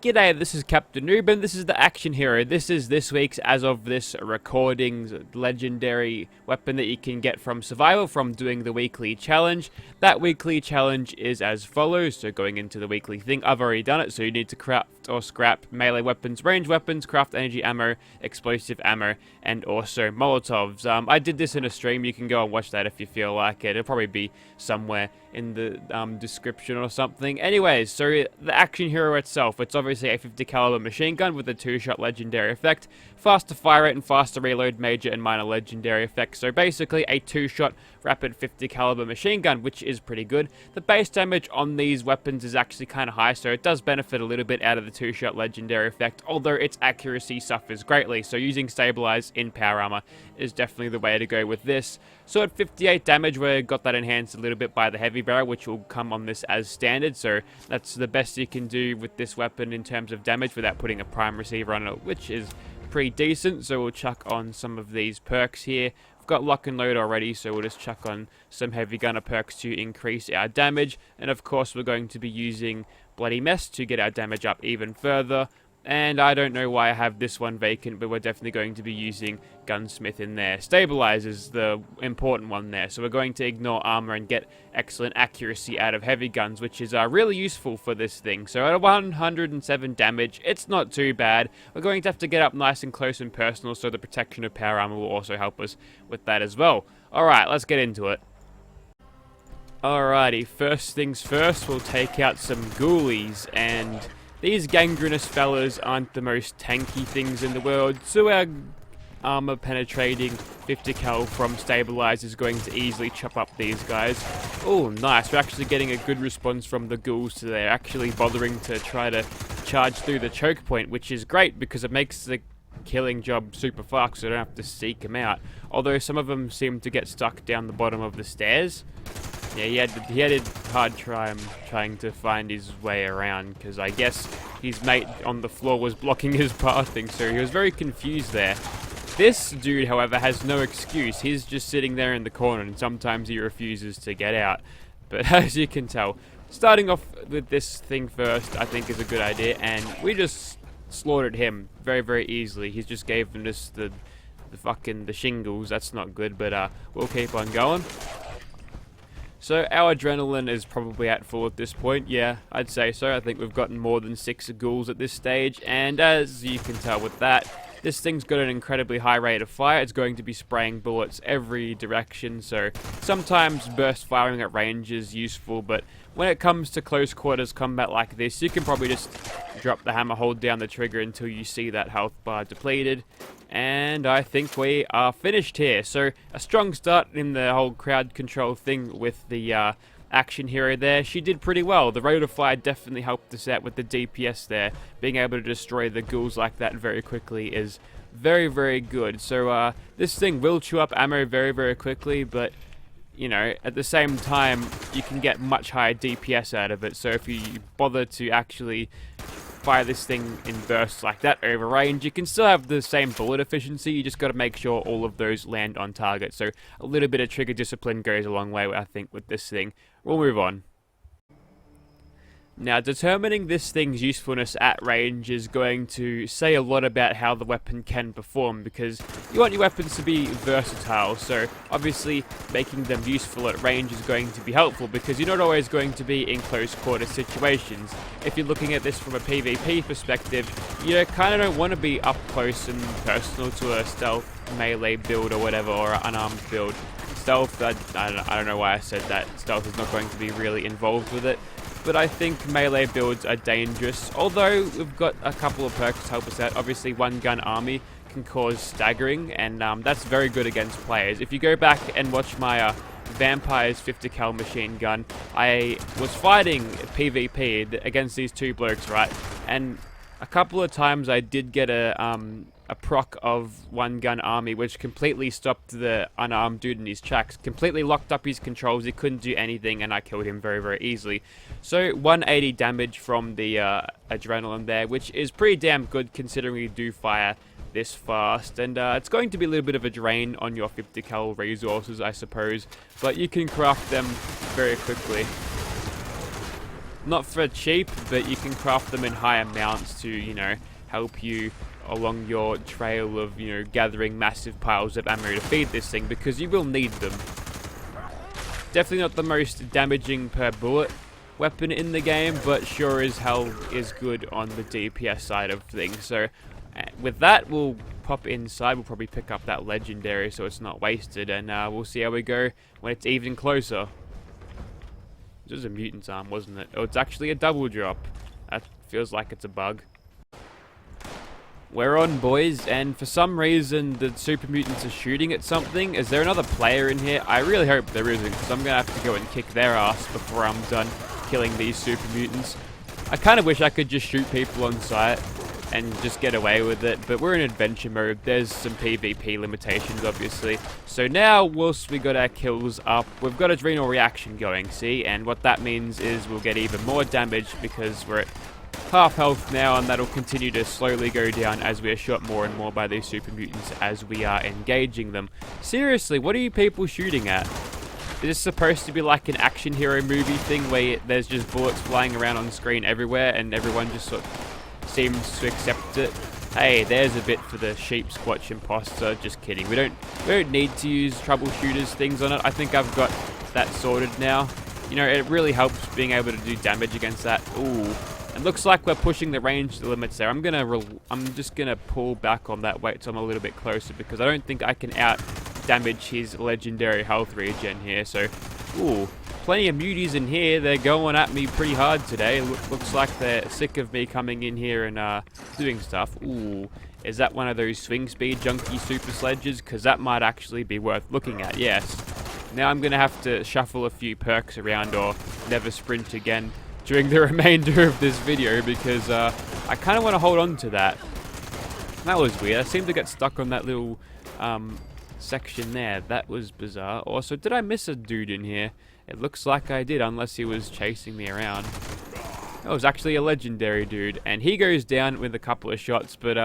G'day, this is Captain Noob, and this is the Action Hero. This is this week's, as of this recording's, legendary weapon that you can get from Survival from doing the weekly challenge. That weekly challenge is as follows, so going into the weekly thing, I've already done it, so you need to craft or scrap melee weapons, range weapons, craft energy ammo, explosive ammo, and also Molotovs. I did this in a stream, you can go and watch that if you feel like it. It'll probably be somewhere in the description or something. Anyways, so the Action Hero itself, it's obviously a 50 caliber machine gun with a 2-shot legendary effect, faster fire rate and faster reload, major and minor legendary effects. So basically a 2-shot rapid 50 caliber machine gun, which is pretty good. The base damage on these weapons is actually kind of high, so it does benefit a little bit out of the 2-shot legendary effect, although its accuracy suffers greatly. So using stabilize in power armor is definitely the way to go with this. So at 58 damage, we got that enhanced a little bit by the heavy barrel, which will come on this as standard. So that's the best you can do with this weapon in terms of damage without putting a prime receiver on it, which is pretty decent. So we'll chuck on some of these perks here. We've got lock and load already, so we'll just chuck on some heavy gunner perks to increase our damage. And of course, we're going to be using Bloody Mess to get our damage up even further. And I don't know why I have this one vacant, but we're definitely going to be using Gunsmith in there. Stabilize is the important one there, so we're going to ignore armor and get excellent accuracy out of heavy guns, which is really useful for this thing. So at 107 damage, it's not too bad. We're going to have to get up nice and close and personal, so the protection of power armor will also help us with that as well. Alright, let's get into it. Alrighty, first things first, we'll take out some ghoulies, and these gangrenous fellas aren't the most tanky things in the world, so our armor penetrating 50 cal from stabilize is going to easily chop up these guys. Oh, nice. We're actually getting a good response from the ghouls, so they're actually bothering to try to charge through the choke point, which is great because it makes the killing job super fast, so I don't have to seek them out. Although some of them seem to get stuck down the bottom of the stairs. Yeah, he had a hard time trying to find his way around, because I guess his mate on the floor was blocking his pathing, so he was very confused there. This dude, however, has no excuse. He's just sitting there in the corner, and sometimes he refuses to get out. But as you can tell, starting off with this thing first, I think is a good idea, and we just slaughtered him very, very easily. He's just given us the shingles. That's not good, but we'll keep on going. So our adrenaline is probably at full at this point. Yeah, I'd say so. I think we've gotten more than 6 ghouls at this stage, and as you can tell with that, this thing's got an incredibly high rate of fire. It's going to be spraying bullets every direction, so sometimes burst firing at range is useful, but when it comes to close quarters combat like this, you can probably just drop the hammer, hold down the trigger until you see that health bar depleted. And I think we are finished here. So a strong start in the whole crowd control thing with the Action Hero there. She did pretty well. The rate of fire definitely helped us out with the DPS there. Being able to destroy the ghouls like that very quickly is very, very good. So this thing will chew up ammo very, very quickly, but you know, at the same time, you can get much higher DPS out of it. So if you bother to actually fire this thing in bursts like that over range, you can still have the same bullet efficiency. You just got to make sure all of those land on target. So a little bit of trigger discipline goes a long way, I think, with this thing. We'll move on. Now, determining this thing's usefulness at range is going to say a lot about how the weapon can perform, because you want your weapons to be versatile, so obviously making them useful at range is going to be helpful, because you're not always going to be in close quarter situations. If you're looking at this from a PvP perspective, you kind of don't want to be up close and personal to a stealth melee build or whatever, or an unarmed build. Stealth, I don't know why I said that. Stealth is not going to be really involved with it. But I think melee builds are dangerous, although we've got a couple of perks to help us out. Obviously, one gun army can cause staggering, and that's very good against players. If you go back and watch my Vampire's 50 cal machine gun, I was fighting PvP against these two blokes, right? And a couple of times I did get a proc of one gun army, which completely stopped the unarmed dude in his tracks, completely locked up his controls. He couldn't do anything, and I killed him very, very easily. So 180 damage from the adrenaline there, which is pretty damn good considering we do fire this fast, and it's going to be a little bit of a drain on your 50 cal resources, I suppose, but you can craft them very quickly. not for cheap, but you can craft them in high amounts to, you know, help you along your trail of, you know, gathering massive piles of ammo to feed this thing, because you will need them. Definitely not the most damaging per bullet weapon in the game, but sure as hell is good on the DPS side of things. So with that, we'll pop inside. We'll probably pick up that legendary so it's not wasted, and we'll see how we go when it's even closer. This was a mutant's arm, wasn't it? Oh, it's actually a double drop. That feels like it's a bug. We're on, boys, and for some reason the super mutants are shooting at something. Is there another player in here? I really hope there isn't, because I'm going to have to go and kick their ass before I'm done killing these super mutants. I kind of wish I could just shoot people on sight and just get away with it, but we're in adventure mode. There's some PvP limitations, obviously. So now, whilst we got our kills up, we've got adrenal reaction going, see? And what that means is we'll get even more damage because we're at half health now, and that'll continue to slowly go down as we are shot more and more by these super mutants as we are engaging them. Seriously, what are you people shooting at? Is this supposed to be like an action hero movie thing where there's just bullets flying around on screen everywhere and everyone just sort of seems to accept it? Hey, there's a bit for the sheep squatch imposter. Just kidding. We don't need to use troubleshooters things on it. I think I've got that sorted now. You know, it really helps being able to do damage against that. Ooh. It looks like we're pushing the range limits there. I'm just gonna pull back on that, wait till I'm a little bit closer, because I don't think I can out damage his legendary health regen here. So, ooh, plenty of muties in here. They're going at me pretty hard today. Looks like they're sick of me coming in here and doing stuff. Ooh, is that one of those swing speed junkie super sledges? Because that might actually be worth looking at. Yes. Now I'm gonna have to shuffle a few perks around or never sprint again during the remainder of this video, because I kind of want to hold on to that. That was weird. I seemed to get stuck on that little section there. That was bizarre. Also, did I miss a dude in here? It looks like I did, unless he was chasing me around. It was actually a legendary dude, and he goes down with a couple of shots, but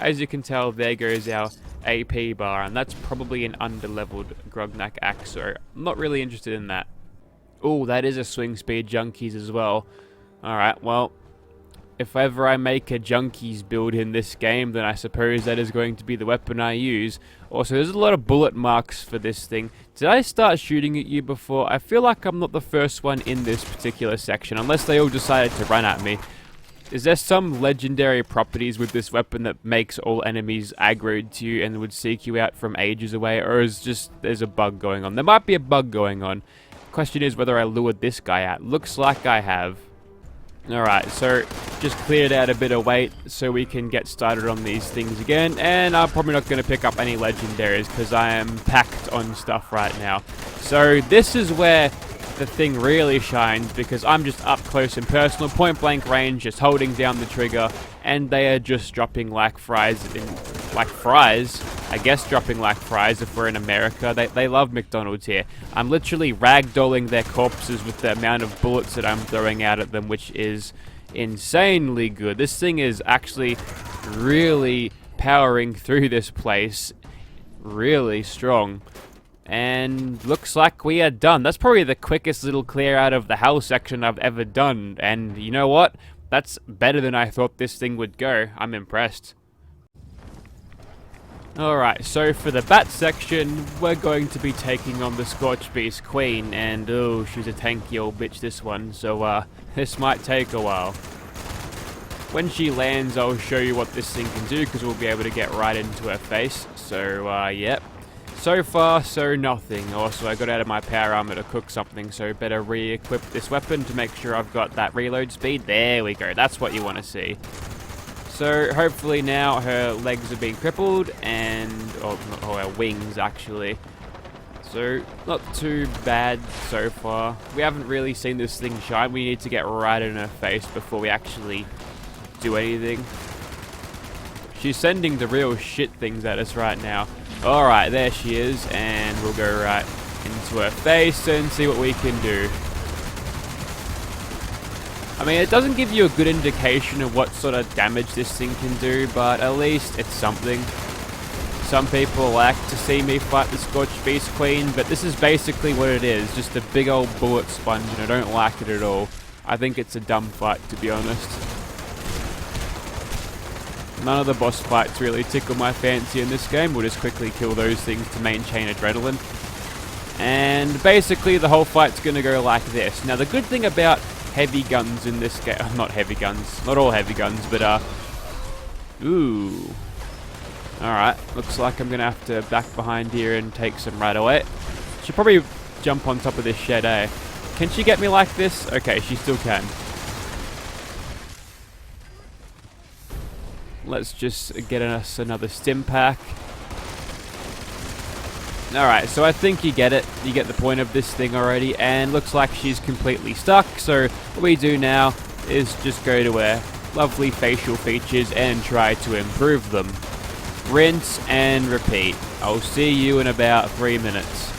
as you can tell, there goes our AP bar, and that's probably an underleveled Grognak axe, so I'm not really interested in that. Oh, that is a swing speed junkies as well. Alright, well, if ever I make a junkies build in this game, then I suppose that is going to be the weapon I use. Also, there's a lot of bullet marks for this thing. Did I start shooting at you before? I feel like I'm not the first one in this particular section, unless they all decided to run at me. Is there some legendary properties with this weapon that makes all enemies aggroed to you and would seek you out from ages away, or is just there's a bug going on? There might be a bug going on. Question is whether I lured this guy out. Looks like I have. Alright, so just cleared out a bit of weight so we can get started on these things again, and I'm probably not going to pick up any legendaries because I am packed on stuff right now. So this is where the thing really shines, because I'm just up close and personal, point blank range, just holding down the trigger, and they are just dropping like fries. I guess dropping like fries if we're in America. They love McDonald's here. I'm literally ragdolling their corpses with the amount of bullets that I'm throwing out at them, which is insanely good. This thing is actually really powering through this place. Really strong. And looks like we are done. That's probably the quickest little clear out of the hell section I've ever done. And you know what? That's better than I thought this thing would go. I'm impressed. Alright, so for the bat section, we're going to be taking on the Scorchbeast Queen. And oh, she's a tanky old bitch, this one. So this might take a while. When she lands, I'll show you what this thing can do, because we'll be able to get right into her face. So yep. So far, so nothing. Also, I got out of my power armor to cook something, so better re-equip this weapon to make sure I've got that reload speed. There we go. That's what you want to see. So, hopefully now her legs are being crippled, and... or her wings, actually. So, not too bad so far. We haven't really seen this thing shine. We need to get right in her face before we actually do anything. She's sending the real shit things at us right now. Alright, there she is, and we'll go right into her face and see what we can do. I mean, it doesn't give you a good indication of what sort of damage this thing can do, but at least it's something. Some people like to see me fight the Scorchbeast Queen, but this is basically what it is, just a big old bullet sponge, and I don't like it at all. I think it's a dumb fight, to be honest. None of the boss fights really tickle my fancy in this game. We'll just quickly kill those things to maintain adrenaline. And basically the whole fight's going to go like this. Now the good thing about heavy guns in this game... not heavy guns. Not all heavy guns, but ooh. Alright, looks like I'm going to have to back behind here and take some right away. Should probably jump on top of this shed, eh? Can she get me like this? Okay, she still can. Let's just get us another stim pack. Alright, so I think you get it. You get the point of this thing already. And looks like she's completely stuck. So what we do now is just go to her lovely facial features and try to improve them. Rinse and repeat. I'll see you in about 3 minutes.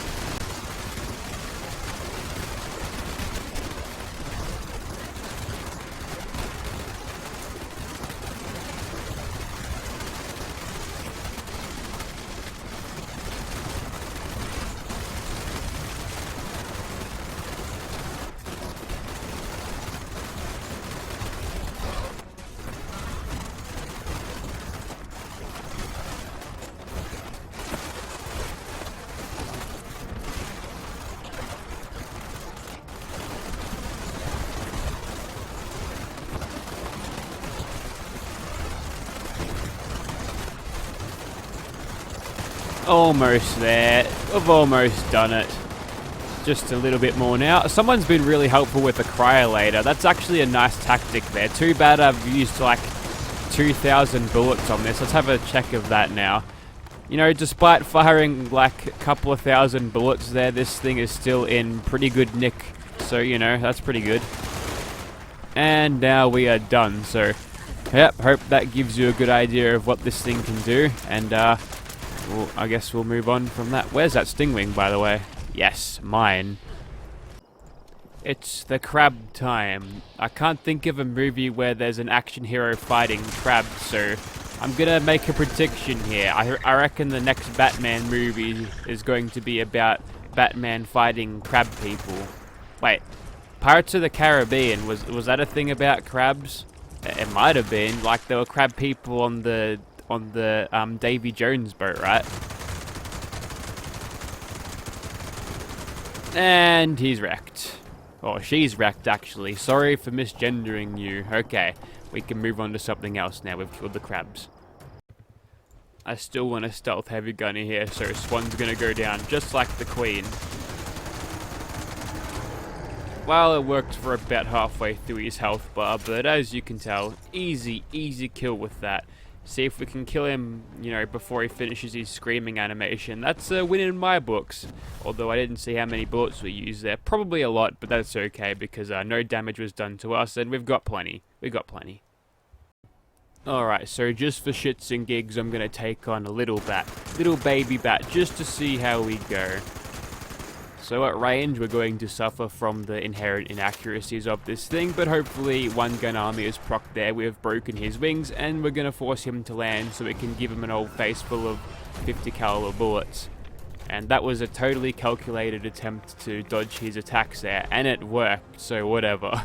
Almost there. We've almost done it. Just a little bit more now. Someone's been really helpful with the cryolator. That's actually a nice tactic there. Too bad I've used like 2,000 bullets on this. Let's have a check of that now. You know, despite firing like a couple of thousand bullets there, this thing is still in pretty good nick. So, you know, that's pretty good. And now we are done. So, yep, hope that gives you a good idea of what this thing can do. And, well, I guess we'll move on from that. Where's that stingwing, by the way? Yes, mine. It's the crab time. I can't think of a movie where there's an action hero fighting crabs, so I'm gonna make a prediction here. I reckon the next Batman movie is going to be about Batman fighting crab people. Wait, Pirates of the Caribbean, was that a thing about crabs? It might have been. Like, there were crab people on the Davy Jones boat, right? And he's wrecked. Or she's wrecked, actually. Sorry for misgendering you. Okay, we can move on to something else now. We've killed the crabs. I still want a stealth heavy gunner here, so Swan's gonna go down just like the Queen. Well, it worked for about halfway through his health bar, but as you can tell, easy kill with that. See if we can kill him, you know, before he finishes his screaming animation. That's a win in my books. Although I didn't see how many bullets we used there. Probably a lot, but that's okay because no damage was done to us and we've got plenty. We've got plenty. Alright, so just for shits and gigs, I'm going to take on a little bat. Little baby bat, just to see how we go. So at range, we're going to suffer from the inherent inaccuracies of this thing, but hopefully one gun army is procced there. We've broken his wings, and we're going to force him to land so we can give him an old face full of 50 caliber bullets. And that was a totally calculated attempt to dodge his attacks there, and it worked, so whatever.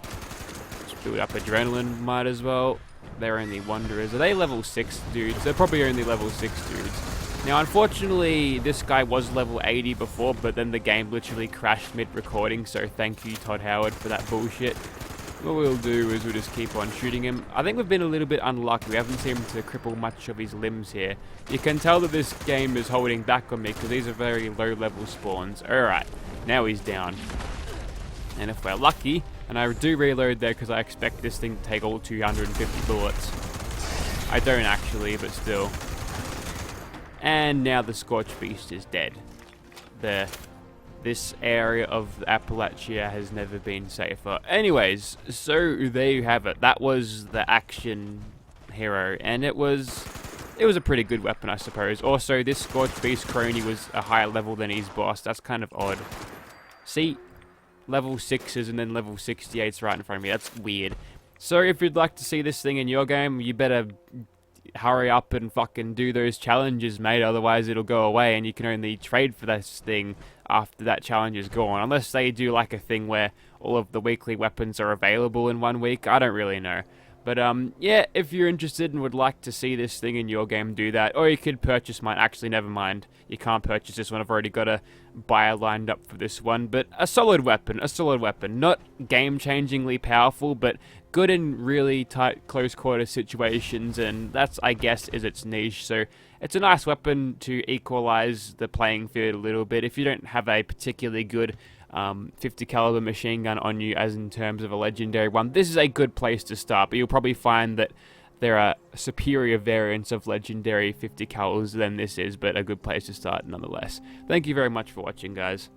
Let's build up adrenaline, might as well. They're only wanderers. Are they level 6 dudes? They're probably only level 6 dudes. Now, unfortunately, this guy was level 80 before, but then the game literally crashed mid-recording, so thank you, Todd Howard, for that bullshit. What we'll do is we'll just keep on shooting him. I think we've been a little bit unlucky. We haven't seemed to cripple much of his limbs here. You can tell that this game is holding back on me, because these are very low-level spawns. Alright, now he's down. And if we're lucky, and I do reload there because I expect this thing to take all 250 bullets. I don't actually, but still. And now the Scorchbeast is dead. This area of Appalachia has never been safer. Anyways, so there you have it. That was the action hero, and it was a pretty good weapon, I suppose. Also, this Scorchbeast crony was a higher level than his boss. That's kind of odd. See, level 6s and then level 68s right in front of me. That's weird. So if you'd like to see this thing in your game, you better hurry up and fucking do those challenges, mate, otherwise it'll go away and you can only trade for this thing after that challenge is gone, unless they do like a thing where all of the weekly weapons are available in 1 week. I don't really know. But yeah, if you're interested and would like to see this thing in your game, do that. Or you could purchase mine. Actually, never mind. You can't purchase this one. I've already got a buyer lined up for this one. But a solid weapon. A solid weapon. Not game-changingly powerful, but good in really tight, close-quarter situations. And that's, I guess, is its niche. So it's a nice weapon to equalize the playing field a little bit. If you don't have a particularly good 50 caliber machine gun on you, as in terms of a legendary one, this is a good place to start, but you'll probably find that there are superior variants of legendary 50 calibers than this is, but a good place to start nonetheless. Thank you very much for watching, guys.